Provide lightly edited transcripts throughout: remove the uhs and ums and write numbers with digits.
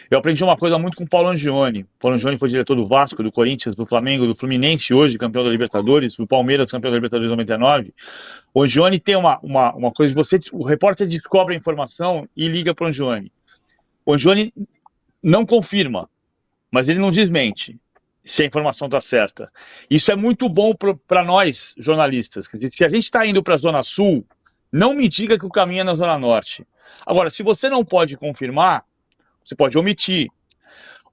Eu aprendi uma coisa muito com o Paulo Angione. O Paulo Angione foi diretor do Vasco, do Corinthians, do Flamengo, do Fluminense hoje, campeão da Libertadores, do Palmeiras, campeão da Libertadores 99. O Angione tem uma coisa de você, o repórter descobre a informação e liga para o Angione. O Angione não confirma, mas ele não desmente se a informação está certa. Isso é muito bom para nós, jornalistas. Quer dizer, se a gente está indo para a Zona Sul, não me diga que o caminho é na Zona Norte. Agora, se você não pode confirmar, você pode omitir.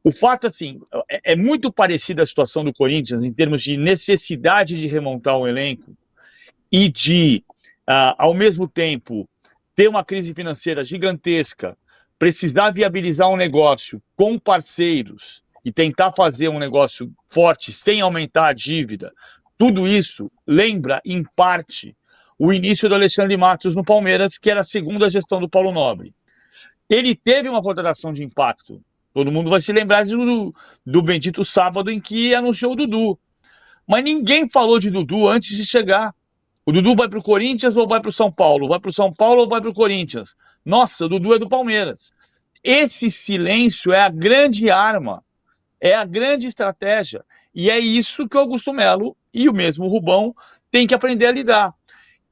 O fato, assim, é muito parecida a situação do Corinthians em termos de necessidade de remontar o elenco e de, ao mesmo tempo, ter uma crise financeira gigantesca, precisar viabilizar um negócio com parceiros e tentar fazer um negócio forte sem aumentar a dívida. Tudo isso lembra, em parte, o início do Alexandre Matos no Palmeiras, que era a segunda gestão do Paulo Nobre. Ele teve uma contratação de impacto. Todo mundo vai se lembrar do bendito sábado em que anunciou o Dudu. Mas ninguém falou de Dudu antes de chegar. O Dudu vai para o Corinthians ou vai para o São Paulo? Vai para o São Paulo ou vai para o Corinthians? Nossa, o Dudu é do Palmeiras. Esse silêncio é a grande arma, é a grande estratégia. E é isso que o Augusto Melo e o mesmo Rubão têm que aprender a lidar.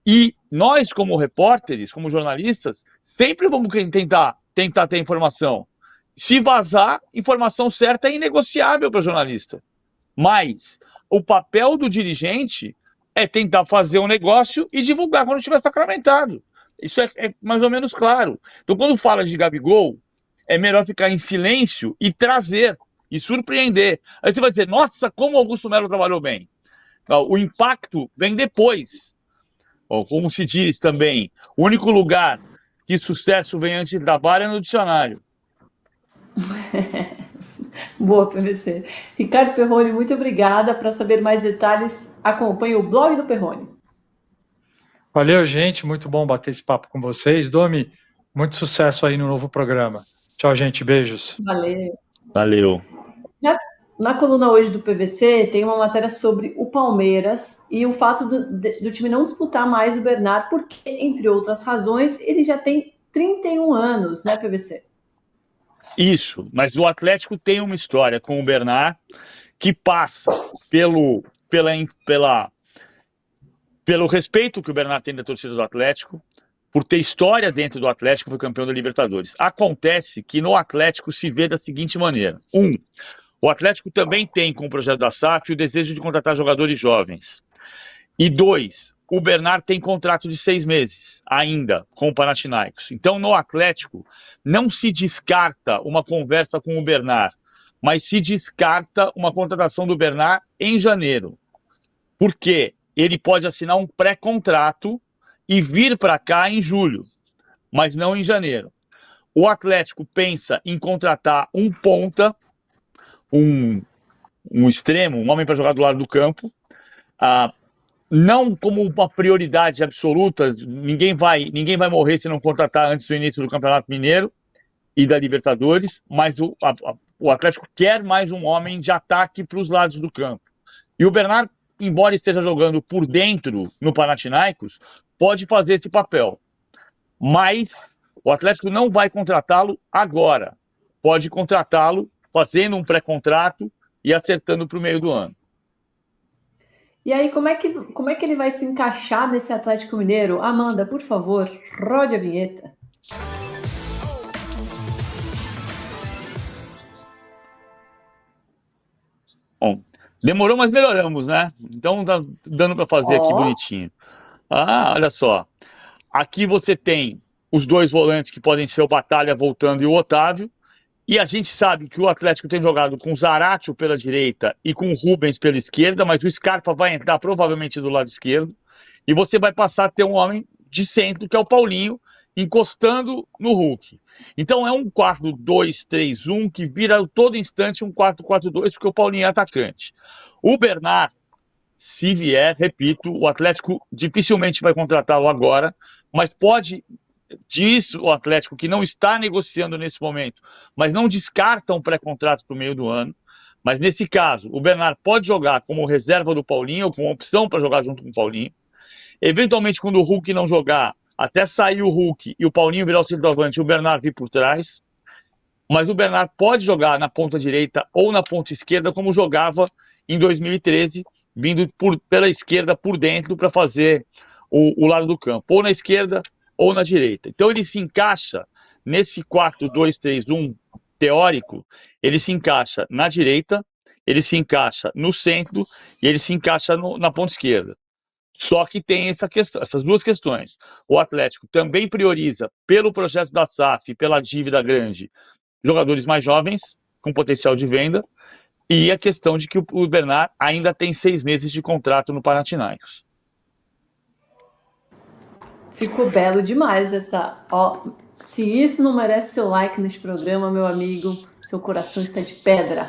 E nós, como repórteres, como jornalistas, sempre vamos tentar ter informação. Se vazar, informação certa é inegociável para o jornalista. Mas o papel do dirigente é tentar fazer um negócio e divulgar quando estiver sacramentado. Isso é mais ou menos claro. Então, quando fala de Gabigol, é melhor ficar em silêncio e trazer, e surpreender. Aí você vai dizer, nossa, como o Augusto Melo trabalhou bem. O impacto vem depois. Como se diz também, o único lugar que sucesso vem antes de trabalho é no dicionário. Boa, PVC. Ricardo Perrone, muito obrigada. Para saber mais detalhes, acompanhe o blog do Perrone. Valeu, gente. Muito bom bater esse papo com vocês. Domi, muito sucesso aí no novo programa. Tchau, gente. Beijos. Valeu. Valeu. Na coluna hoje do PVC, tem uma matéria sobre o Palmeiras e o fato do time não disputar mais o Bernard, porque, entre outras razões, ele já tem 31 anos, né, PVC? Isso, mas o Atlético tem uma história com o Bernard que passa pelo respeito que o Bernard tem da torcida do Atlético, por ter história dentro do Atlético, foi campeão da Libertadores. Acontece que no Atlético se vê da seguinte maneira. O Atlético também tem, com o projeto da SAF, o desejo de contratar jogadores jovens. E 2, o Bernard tem contrato de 6 meses, ainda, com o Panathinaikos. Então, no Atlético, não se descarta uma conversa com o Bernard, mas se descarta uma contratação do Bernard em janeiro. Por quê? Ele pode assinar um pré-contrato e vir para cá em julho, mas não em janeiro. O Atlético pensa em contratar um ponta, um extremo, um homem para jogar do lado do campo, não como uma prioridade absoluta, ninguém vai morrer se não contratar antes do início do Campeonato Mineiro e da Libertadores, mas o Atlético quer mais um homem de ataque para os lados do campo. E o Bernard, embora esteja jogando por dentro no Panathinaikos, pode fazer esse papel. Mas o Atlético não vai contratá-lo agora. Pode contratá-lo fazendo um pré-contrato e acertando para o meio do ano. E aí, como é que ele vai se encaixar nesse Atlético Mineiro? Amanda, por favor, rode a vinheta. Bom, demorou, mas melhoramos, né? Então tá dando para fazer aqui bonitinho. Olha só. Aqui você tem os dois volantes que podem ser o Batalha voltando e o Otávio. E a gente sabe que o Atlético tem jogado com o Zaratio pela direita e com o Rubens pela esquerda, mas o Scarpa vai entrar provavelmente do lado esquerdo. E você vai passar a ter um homem de centro, que é o Paulinho, encostando no Hulk. Então é um 4-2-3-1 que vira todo instante um 4-4-2, porque o Paulinho é atacante. O Bernard, se vier, repito, o Atlético dificilmente vai contratá-lo agora, mas pode... Diz o Atlético que não está negociando nesse momento, mas não descarta um pré-contrato para o meio do ano. Mas nesse caso, o Bernard pode jogar como reserva do Paulinho, ou como opção para jogar junto com o Paulinho. Eventualmente, quando o Hulk não jogar, até sair o Hulk e o Paulinho virar o centroavante e o Bernard vir por trás. mas o Bernard pode jogar na ponta direita ou na ponta esquerda, como jogava em 2013, vindo pela esquerda por dentro para fazer o lado do campo, ou na esquerda ou na direita. Então ele se encaixa nesse 4-2-3-1 teórico, ele se encaixa na direita, ele se encaixa no centro e ele se encaixa na ponta esquerda. Só que tem essas duas questões. O Atlético também prioriza, pelo projeto da SAF e pela dívida grande, jogadores mais jovens, com potencial de venda, e a questão de que o Bernard ainda tem 6 meses de contrato no Panathinaikos. Ficou belo demais essa... Ó, se isso não merece seu like neste programa, meu amigo, seu coração está de pedra.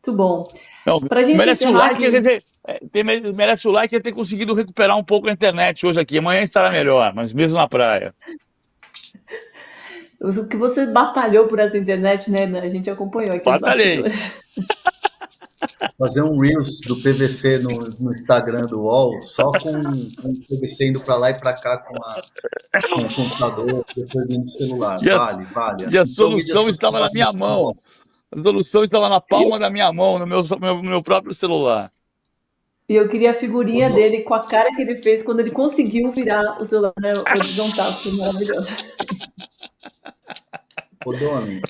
Muito bom. Não, pra gente merece o like, aqui... merece o like e ter conseguido recuperar um pouco a internet hoje aqui. Amanhã estará melhor, mas mesmo na praia. O que você batalhou por essa internet, né? A gente acompanhou aqui. Batalhei. Fazer um Reels do PVC no Instagram do UOL, só com o PVC indo para lá e para cá com o computador, depois indo pro celular. Vale. E a solução estava na minha mão. A solução estava na palma da minha mão, no meu próprio celular. E eu queria a figurinha dele com a cara que ele fez quando ele conseguiu virar o celular horizontal, que foi maravilhoso. Ô, Domi,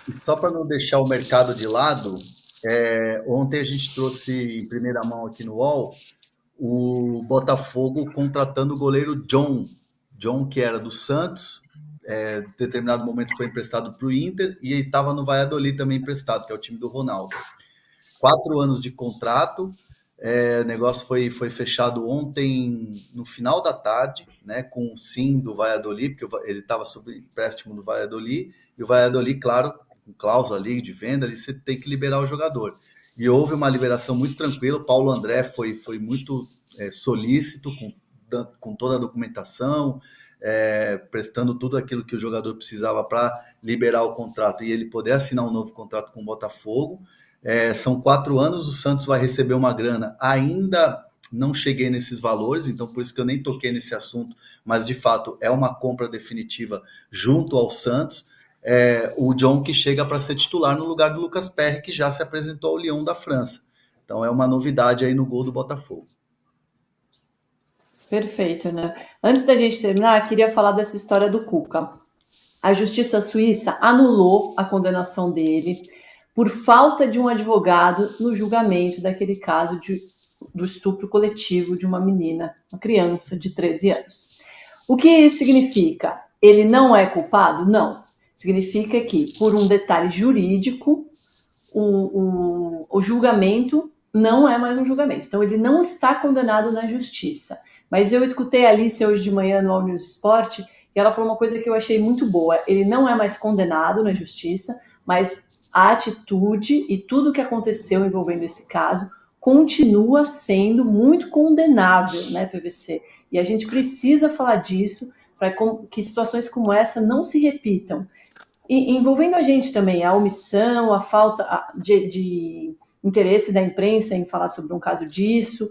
e só para não deixar o mercado de lado, ontem a gente trouxe em primeira mão aqui no UOL o Botafogo contratando o goleiro John, que era do Santos, em determinado momento foi emprestado para o Inter e estava no Valladolid também emprestado, que é o time do Ronaldo. 4 anos de contrato, o negócio foi fechado ontem no final da tarde, né, com o sim do Valladolid, porque ele estava sob empréstimo do Valladolid, e o Valladolid, claro, com cláusula ali de venda, ali você tem que liberar o jogador. E houve uma liberação muito tranquila, o Paulo André foi muito solícito, com toda a documentação, prestando tudo aquilo que o jogador precisava para liberar o contrato e ele poder assinar um novo contrato com o Botafogo. São 4 anos, o Santos vai receber uma grana, ainda não cheguei nesses valores, então por isso que eu nem toquei nesse assunto, mas de fato é uma compra definitiva junto ao Santos. O John que chega para ser titular no lugar do Lucas Perry, que já se apresentou ao Lyon da França. Então é uma novidade aí no gol do Botafogo. Perfeito, né? Antes da gente terminar, queria falar dessa história do Cuca. A Justiça Suíça anulou a condenação dele por falta de um advogado no julgamento daquele caso do estupro coletivo de uma menina, uma criança de 13 anos. O que isso significa? Ele não é culpado? Não. Significa que, por um detalhe jurídico, o julgamento não é mais um julgamento. Então, ele não está condenado na justiça. Mas eu escutei a Alice hoje de manhã no All News Sport e ela falou uma coisa que eu achei muito boa. Ele não é mais condenado na justiça, mas a atitude e tudo o que aconteceu envolvendo esse caso continua sendo muito condenável, né, PVC? E a gente precisa falar disso para que situações como essa não se repitam. E envolvendo a gente também, a omissão, a falta de interesse da imprensa em falar sobre um caso disso,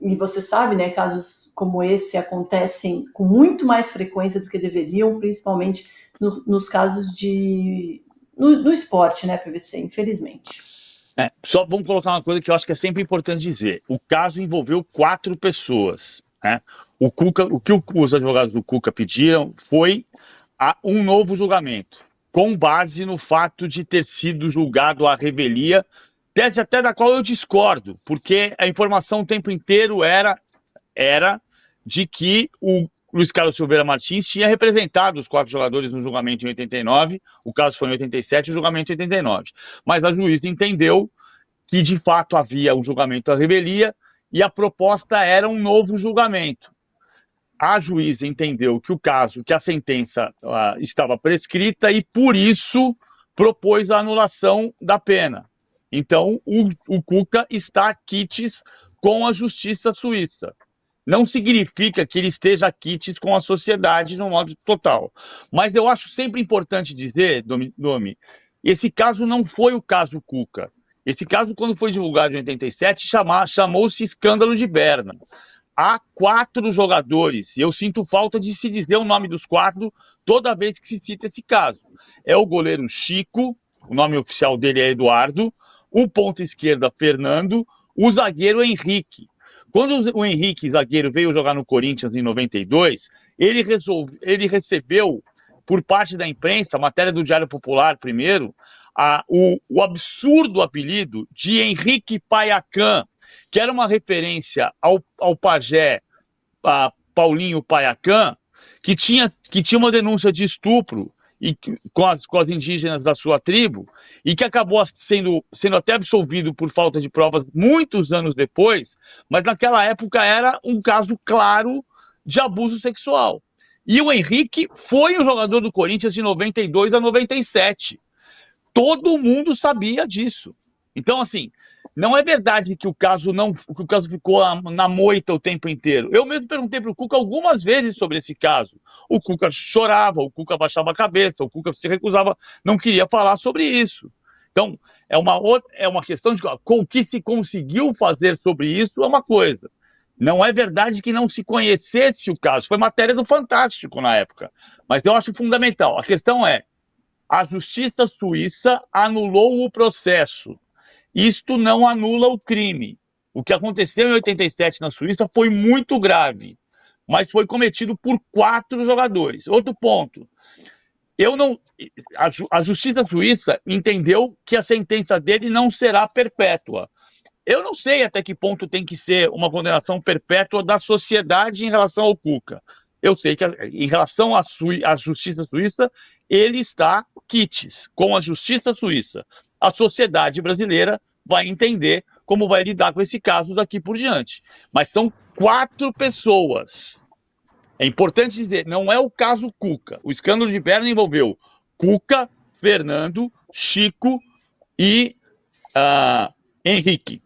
e você sabe, né, casos como esse acontecem com muito mais frequência do que deveriam, principalmente nos casos no esporte, né, PVC, infelizmente. Só vamos colocar uma coisa que eu acho que é sempre importante dizer. O caso envolveu 4 pessoas, né? O que os advogados do Cuca pediram foi um novo julgamento, com base no fato de ter sido julgado à revelia, tese até da qual eu discordo, porque a informação o tempo inteiro era de que o Luiz Carlos Silveira Martins tinha representado os 4 jogadores no julgamento em 89, o caso foi em 87 e o julgamento em 89. Mas a juíza entendeu que de fato havia um julgamento à revelia e a proposta era um novo julgamento. A juíza entendeu que a sentença estava prescrita e por isso propôs a anulação da pena. Então, o Cuca está quites com a justiça suíça. Não significa que ele esteja quites com a sociedade no modo total. Mas eu acho sempre importante dizer, Domi, esse caso não foi o caso Cuca. Esse caso, quando foi divulgado em 87, chamou-se escândalo de Berna. há 4 jogadores, e eu sinto falta de se dizer o nome dos 4 toda vez que se cita esse caso. É o goleiro Chico, o nome oficial dele é Eduardo, o ponta esquerda Fernando, o zagueiro Henrique. Quando o Henrique, zagueiro, veio jogar no Corinthians em 92, ele recebeu, por parte da imprensa, matéria do Diário Popular primeiro, o absurdo apelido de Henrique Paiacan, que era uma referência ao pajé Paulinho Paiacan, que tinha uma denúncia de estupro com as indígenas da sua tribo, e que acabou sendo até absolvido por falta de provas muitos anos depois, mas naquela época era um caso claro de abuso sexual. E o Henrique foi o jogador do Corinthians de 92 a 97. Todo mundo sabia disso. Então, assim, não é verdade que o caso ficou na moita o tempo inteiro. Eu mesmo perguntei para o Cuca algumas vezes sobre esse caso. O Cuca chorava, o Cuca baixava a cabeça, o Cuca se recusava, não queria falar sobre isso. Então, é uma questão de com o que se conseguiu fazer sobre isso é uma coisa. Não é verdade que não se conhecesse o caso. Foi matéria do Fantástico na época. Mas eu acho fundamental. A questão é, a justiça suíça anulou o processo. Isto não anula o crime. O que aconteceu em 87 na Suíça foi muito grave, mas foi cometido por 4 jogadores. Outro ponto. A justiça suíça entendeu que a sentença dele não será perpétua. Eu não sei até que ponto tem que ser uma condenação perpétua da sociedade em relação ao Cuca. Eu sei que em relação à justiça suíça, ele está quites com a justiça suíça. A sociedade brasileira vai entender como vai lidar com esse caso daqui por diante. Mas são 4 pessoas. É importante dizer, não é o caso Cuca. O escândalo de Berna envolveu Cuca, Fernando, Chico e Henrique.